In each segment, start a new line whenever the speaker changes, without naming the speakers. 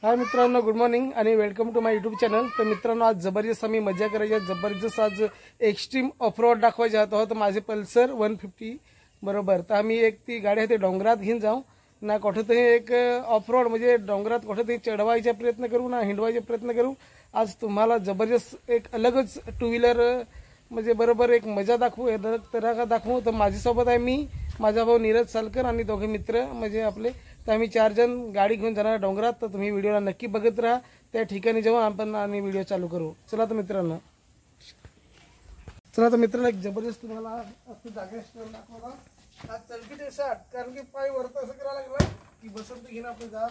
हाय मित्रांनो, good morning आणि welcome to my YouTube channel. तर मित्रांनो, आज जबरदस्त आम्ही मजा करायची, जबरदस्त आज एक्स्ट्रीम ऑफरोड दाखवायचे आहोत। माझे पल्सर 150 बरोबर। तर आम्ही एक ती गाडी आहे ते डोंगरात घेऊन जाऊ ना, कुठेतरी एक ऑफरोड म्हणजे डोंगरात कुठेतरी चढवायचा प्रयत्न करू ना हिंडवायचा प्रयत्न करू। आज तुम्हाला जबरदस्त एक अलगच टू व्हीलर म्हणजे बरोबर एक मजा दाखवू, तरह दाखवू। तर माझ्यासोबत आहे मी, माझा भाऊ नीरज सालकर आणि दोघे मित्र म्हणजे आपले। तर आम्ही 4 जण गाडी घेऊन जाणार डोंगरात। तर तुम्ही व्हिडिओला नक्की बघत राहा, त्या ठिकाणी जाऊन आपण आणि व्हिडिओ चालू करू। चला तर मित्रांनो, एक जबरदस्त तुम्हाला जागा दाखवला। आज चलकी ते साठ, कारण की पाय वरत असं करायला लागला की बसंत घेणं आपण जात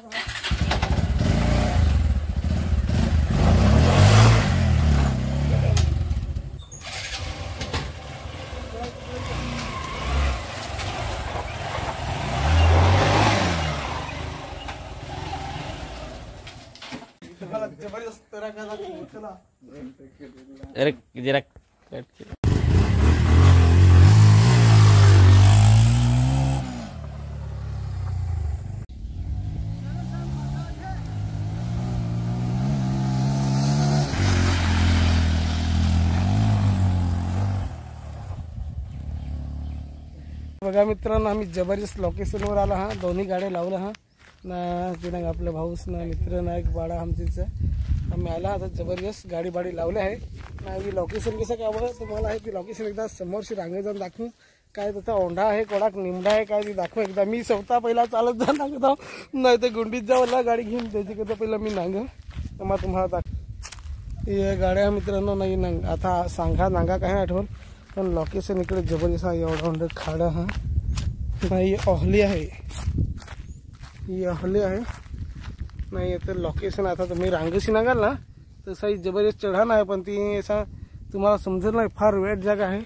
जबरदस्त तरह का चला।
अरे जरा कट के
बघा मित्रांनो, आम्ही जबरदस्त लोकेशनवर आला हा। दोन्ही गाड्या लावल्या हा ना, तिनं आपलं भाऊस ना मित्र ना एक बाळा आमचीचं आम्ही आला आता। जबरदस्त गाडी बाडी लावले आहे ना। ही लोकेशन कसं काय बघा तुम्हाला आहे ती लोकेशन एकदा समोरशी रांगे जाऊन दाखवू। काय त्याचा ओंढा आहे, कोडाक निमडा आहे काय ती दाखवू एकदा। मी स्वतः पहिला चालत जाऊन दाखवतो, नाही तर गुंडीत जाऊला गाडी घेऊन त्याच्याकडे पहिला मी नांग तर मग तुम्हाला दाख। हे गाड्या मित्रांनो नाही नांग आता सांगा नांगा काय आठवण, पण लोकेशन इकडे जबरदस्त आहे। एवढा ओंढ खाडा हा नाही, ओहली आहे ही ओहली आहे नाही। तर लोकेशन आता तुम्ही रांगशी नागाल ना तसाही जबरदस्त चढाण आहे, पण ती असा तुम्हाला समजेल नाही, फार वेट जागा आहे।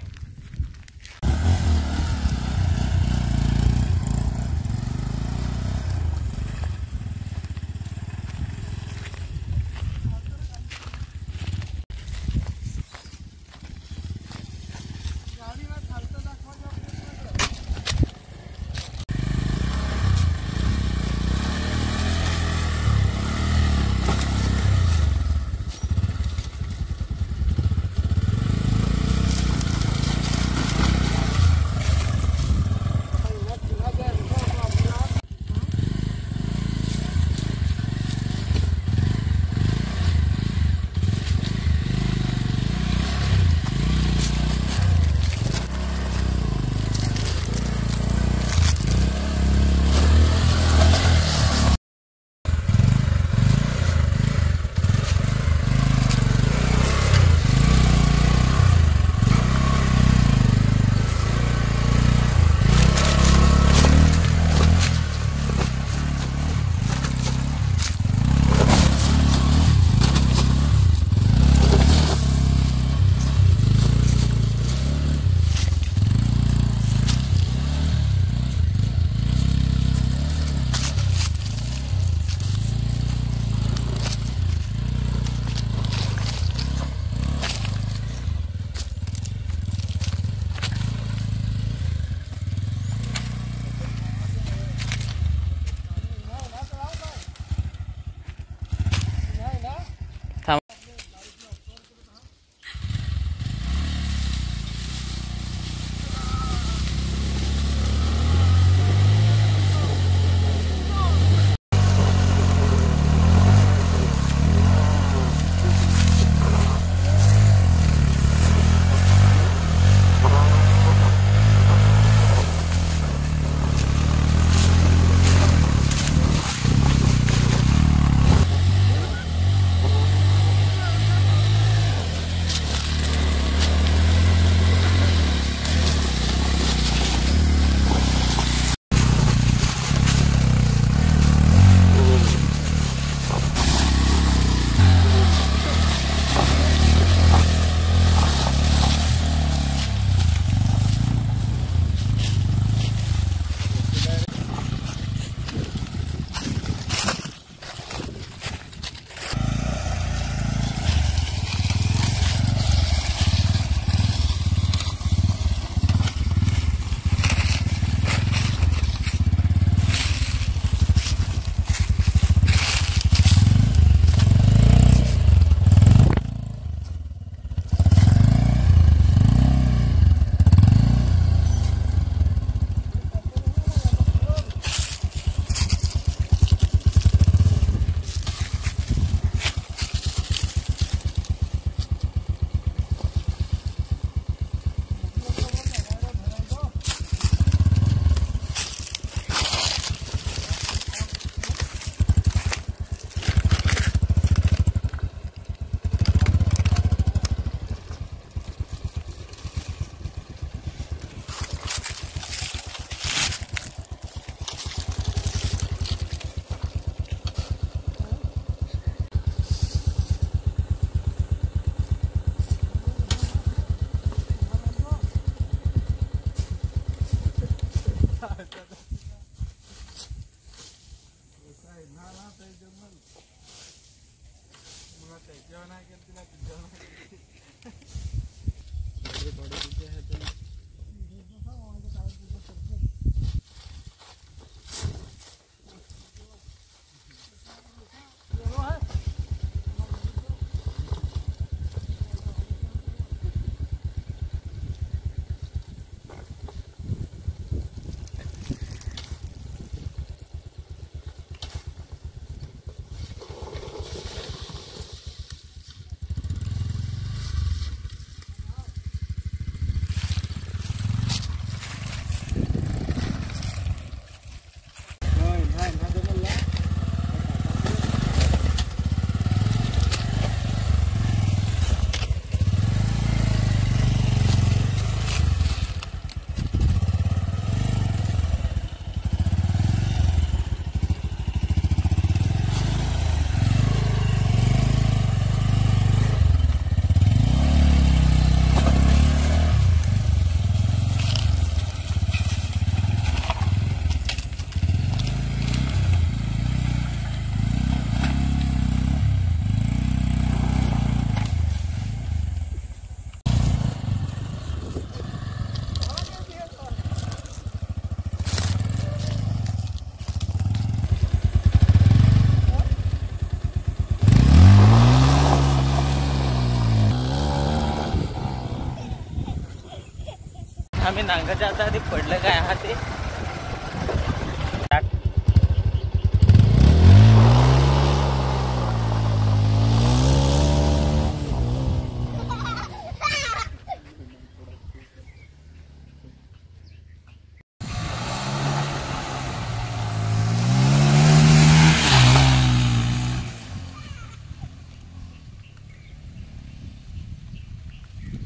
आम्ही नांगाच्या आता आधी पडलं काय हा ते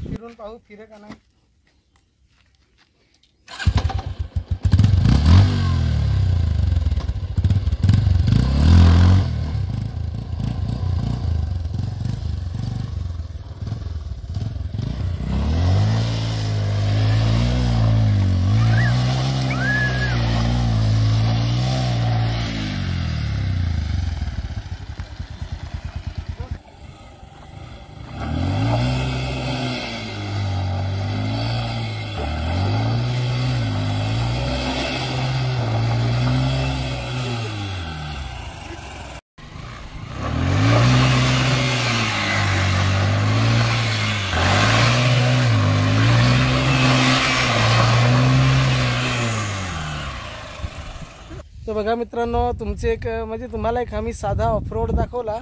फिरून पाहू फिरे का नाही. तर बघा मित्रांनो, तुमचे एक म्हणजे तुम्हाला एक आम्ही साधा ऑफरोड दाखवला.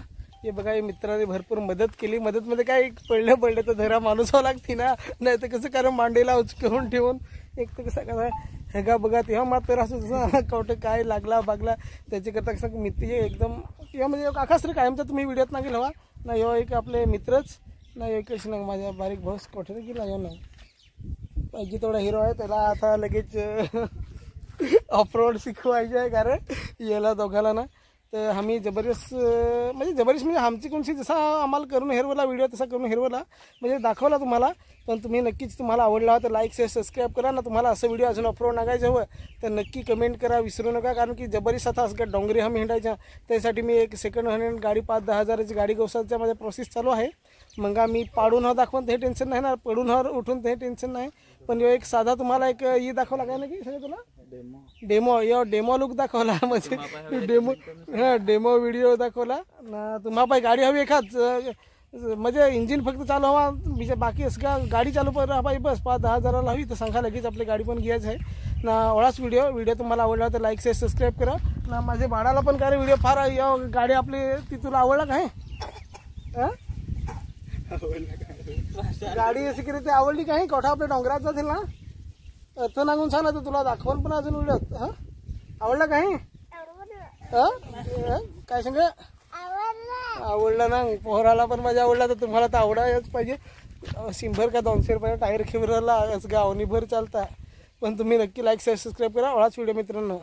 हे बघा, हे मित्राने भरपूर मदत केली. मदतमध्ये काय पडलं तर धरा माणूस लागते ना, नाही तर कसं कारण मांडीला उचकवून ठेवून एक तर कसं करा हे का बघा. तेव्हा मात्र असं कवटे काय लागला बागला त्याच्याकरता कसं मित्र एकदम किंवा म्हणजे आकाश कायमचा तुम्ही व्हिडिओत ना गेला हवा ना. यो एक आपले मित्रच ना, एकच ना माझ्या बारीक भाऊस कोठे गेला यो ना पाहिजे तेवढा हिरो आहे. त्याला आता लगेच ऑफरोड शिकवायचे आहे कारण याला दोघाला ना. तर आम्ही जबरदस्त म्हणजे आमची कोणशी जसा आम्हाला करून हेरवला व्हिडिओ तसा करून हेरवला म्हणजे दाखवला तुम्हाला. पण तुम्ही नक्कीच तुम्हाला आवडला तर लाईक शेअर सबस्क्राईब करा ना. तुम्हाला असं व्हिडिओ अजून ऑफरोड नागायचं हवं तर नक्की कमेंट करा, विसरू नका. कारण की जबरदस्त आता असं डोंगरी आम्ही हिंडायच्या त्यासाठी मी एक सेकंड हँड गाडी 5-10 हजाराची गाडी गवसाच्या माझ्या प्रोसेस चालू आहे. मग आम्ही पाडून हा दाखवून ते टेन्शन नाही ना, पडून हा उठून ते टेन्शन नाही. पण एक साधा तुम्हाला एक ही दाखवला काय ना की सगळं तुला डेमो लुक दाखवला म्हणजे डेमो व्हिडिओ दाखवला ना. तुम्हाला पाहिजे गाडी हवी एखाद म्हणजे इंजिन फक्त चालू हवा बीजा बाकी असं का गाडी चालू पर पाहिजे बस 5-10 हजाराला हवी तर सांगा लगेच आपली गाडी पण घ्यायचं आहे ना. एवढाच व्हिडिओ तुम्हाला आवडला तर लाईक शेअर सबस्क्राईब करा ना. माझ्या बाळाला पण काय व्हिडिओ फार गाडी आपली ती तुला आवडला काय गाडी अशी की ते आवडली काही कोठा आपल्या डोंगरात जातील ना अर्थ नागून सांग ना तर तुला दाखवून पण अजून व्हिडिओ हा आवडला काही काय सांग आवडला ना. पोहराला पण माझ्या आवडला तर तुम्हाला तर आवडायच पाहिजे. 100 का 200 रुपये टायर खिबराला गावनीभर चालता. पण तुम्ही नक्की लाईक शेअर सबस्क्राईब करा. एवढाच व्हिडिओ मित्रांनो.